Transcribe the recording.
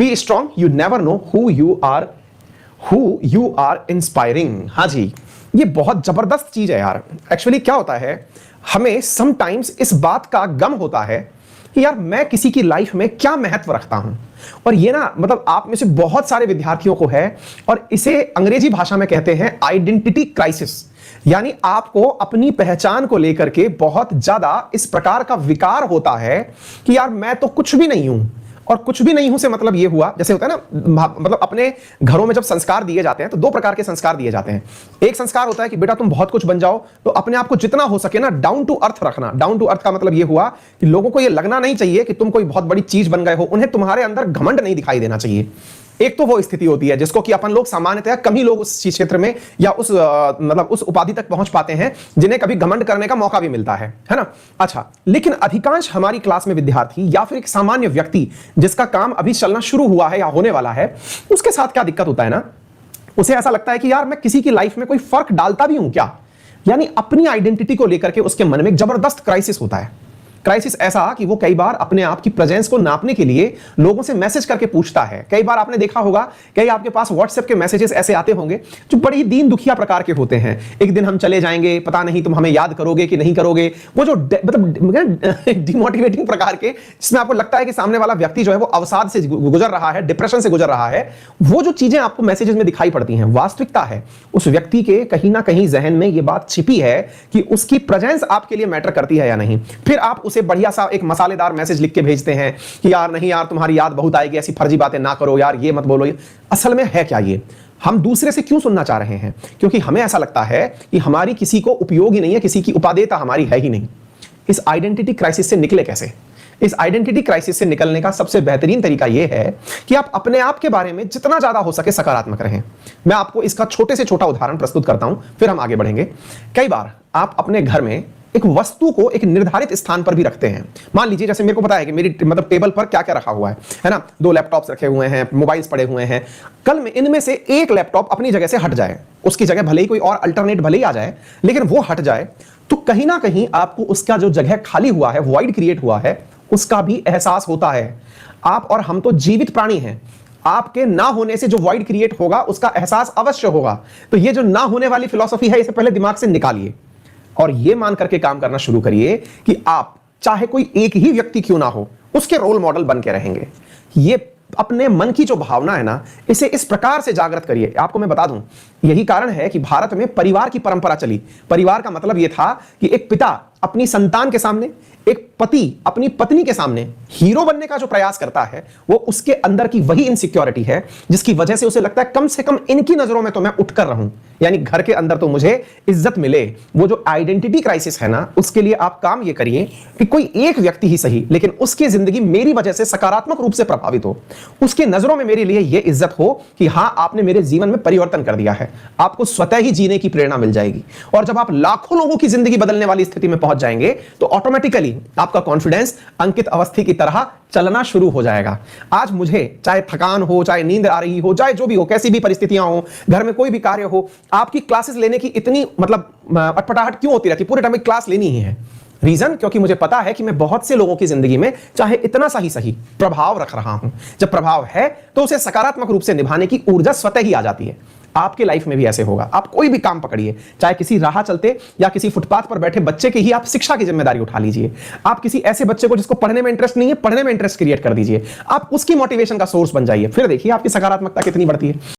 B strong, you never know who you are inspiring. हाँ जी, ये बहुत जबरदस्त चीज है यार। एक्चुअली क्या होता है, हमें समटाइम्स इस बात का गम होता है कि यार मैं किसी की लाइफ में क्या महत्व रखता हूं। और ये ना मतलब आप में से बहुत सारे विद्यार्थियों को है, और इसे अंग्रेजी भाषा में कहते हैं आइडेंटिटी क्राइसिस। यानी आपको अपनी पहचान को लेकर के बहुत ज्यादा इस प्रकार का विकार होता है कि यार मैं तो कुछ भी नहीं हूं। और कुछ भी नहीं हूं से मतलब ये हुआ, जैसे होता है ना, मतलब अपने घरों में जब संस्कार दिए जाते हैं तो दो प्रकार के संस्कार दिए जाते हैं। एक संस्कार होता है कि बेटा तुम बहुत कुछ बन जाओ, तो अपने आप को जितना हो सके ना डाउन टू अर्थ रखना। डाउन टू अर्थ का मतलब ये हुआ कि लोगों को ये लगना नहीं चाहिए कि तुम कोई बहुत बड़ी चीज बन गए हो, उन्हें तुम्हारे अंदर घमंड नहीं दिखाई देना चाहिए। एक तो वो स्थिति होती है जिसको कि अपन लोग सामान्यतः कम ही लोग उस क्षेत्र में या उस मतलब उस उपाधि तक पहुंच पाते हैं जिन्हें कभी घमंड करने का मौका भी मिलता है ना। अच्छा, लेकिन अधिकांश हमारी क्लास में विद्यार्थी या फिर एक सामान्य व्यक्ति जिसका काम अभी चलना शुरू हुआ है या होने वाला है, उसके साथ क्या दिक्कत होता है ना, उसे ऐसा लगता है कि यार मैं किसी की लाइफ में कोई फर्क डालता भी हूं क्या। यानी अपनी आइडेंटिटी को लेकर के उसके मन में एक जबरदस्त क्राइसिस होता है। क्राइसिस ऐसा कि वो कई बार अपने आप की प्रेजेंस को नापने के लिए लोगों से मैसेज करके पूछता है। कई बार आपने देखा होगा, कई आपके पास व्हाट्सएप के मैसेजेस ऐसे आते होंगे जो बड़ी दीन दुखिया प्रकार के होते हैं। एक दिन हम चले जाएंगे, पता नहीं तुम हमें याद करोगे कि नहीं करोगे। वो जो मतलब डिमोटिवेटिंग प्रकार के, जिसमें आपको लगता है कि सामने वाला व्यक्ति जो है वो अवसाद से गुजर रहा है, डिप्रेशन से गुजर रहा है। वो जो चीजें आपको मैसेजेस में दिखाई पड़ती हैं, वास्तविकता है उस व्यक्ति के कहीं ना कहीं जहन में ये बात छिपी है कि उसकी प्रेजेंस आपके लिए मैटर करती है या नहीं। फिर आप उसे बढ़िया सा एक मसालेदार मैसेज लिख के भेजते हैं कि यार नहीं यार तुम्हारी याद बहुत आएगी, ऐसी फर्जी बातें ना करो यार, ये मत बोलो। असल में है क्या ये, हम दूसरे से क्यों सुनना चाह रहे हैं? क्योंकि हमें ऐसा लगता है कि हमारी किसी को उपयोग ही नहीं है, किसी की उपादेयता हमारी है ही नहीं। इस आइडेंटिटी क्राइसिस से निकले कैसे? इस आइडेंटिटी क्राइसिस से निकलने का सबसे बेहतरीन तरीका यह है कि आप अपने आप के बारे में जितना ज्यादा हो सके सकारात्मक रहें। मैं आपको इसका छोटे से छोटा उदाहरण प्रस्तुत करता हूं, फिर हम आगे बढ़ेंगे। कई बार आप अपने घर में एक वस्तु को एक निर्धारित स्थान पर भी रखते हैं। मान लीजिए जैसे मेरे को पता है कि मेरी मतलब टेबल पर क्या क्या रखा हुआ है ना, 2 लैपटॉप्स रखे हुए हैं, मोबाइल्स पड़े हुए हैं। कल में इनमें से एक लैपटॉप अपनी जगह से हट जाए, उसकी जगह भले ही कोई और अल्टरनेट भले ही आ जाए, लेकिन वो हट जाए, तो कहीं ना कहीं आपको उसका जो जगह खाली हुआ है, वॉइड क्रिएट हुआ है, उसका भी एहसास होता है। आप और हम तो जीवित प्राणी हैं, आपके ना होने से जो वॉइड क्रिएट होगा उसका एहसास अवश्य होगा। तो ये जो ना होने वाली फिलॉसफी है, इसे पहले दिमाग से निकालिए और यह मान करके काम करना शुरू करिए कि आप चाहे कोई एक ही व्यक्ति क्यों ना हो, उसके रोल मॉडल बन के रहेंगे। ये अपने मन की जो भावना है ना, इसे इस प्रकार से जागृत करिए। आपको मैं बता दूं, यही कारण है कि भारत में परिवार की परंपरा चली। परिवार का मतलब यह था कि एक पिता अपनी संतान के सामने, एक पति अपनी पत्नी के सामने हीरो बनने का जो प्रयास करता है, वो उसके अंदर की वही इनसिक्योरिटी है जिसकी वजह से उसे लगता है कम से कम इनकी नजरों में तो मैं उठकर रहूं, यानी घर के अंदर तो मुझे इज्जत मिले। वो जो आइडेंटिटी क्राइसिस है ना, उसके लिए आप काम ये करिए कि कोई एक व्यक्ति ही सही, लेकिन उसकी जिंदगी मेरी वजह से सकारात्मक रूप से प्रभावित हो। उसके नजरों में मेरे लिए यह इज्जत हो कि हां, आपने मेरे जीवन में परिवर्तन कर दिया है। आपको स्वतः ही जीने की प्रेरणा मिल जाएगी। और जब आप लाखों लोगों की जिंदगी बदलने वाली स्थिति में पहुंच जाएंगे, तो ऑटोमेटिकली आपका कॉन्फिडेंस अंकित अवस्थी की तरह चलना शुरू हो जाएगा। आज मुझे चाहे थकान हो, चाहे नींद आ रही हो, चाहे जो भी हो, कैसी भी परिस्थितियां हो, घर में कोई भी कार्य हो, आपकी क्लासेस लेने की इतनी मतलब अटपटाहट क्यों होती रहती? पूरे टाइम क्लास लेनी ही है। रीजन, क्योंकि मुझे पता है कि मैं बहुत से लोगों की जिंदगी में चाहे इतना सा ही सही प्रभाव रख रहा हूं। जब प्रभाव है तो उसे सकारात्मक रूप से निभाने की ऊर्जा स्वतः ही आ जाती है। आपके लाइफ में भी ऐसे होगा। आप कोई भी काम पकड़िए, चाहे किसी राह चलते या किसी फुटपाथ पर बैठे बच्चे की ही आप शिक्षा की जिम्मेदारी उठा लीजिए। आप किसी ऐसे बच्चे को जिसको पढ़ने में इंटरेस्ट नहीं है, पढ़ने में इंटरेस्ट क्रिएट कर दीजिए। आप उसकी मोटिवेशन का सोर्स बन जाइए। फिर देखिए आपकी सकारात्मकता कितनी बढ़ती है।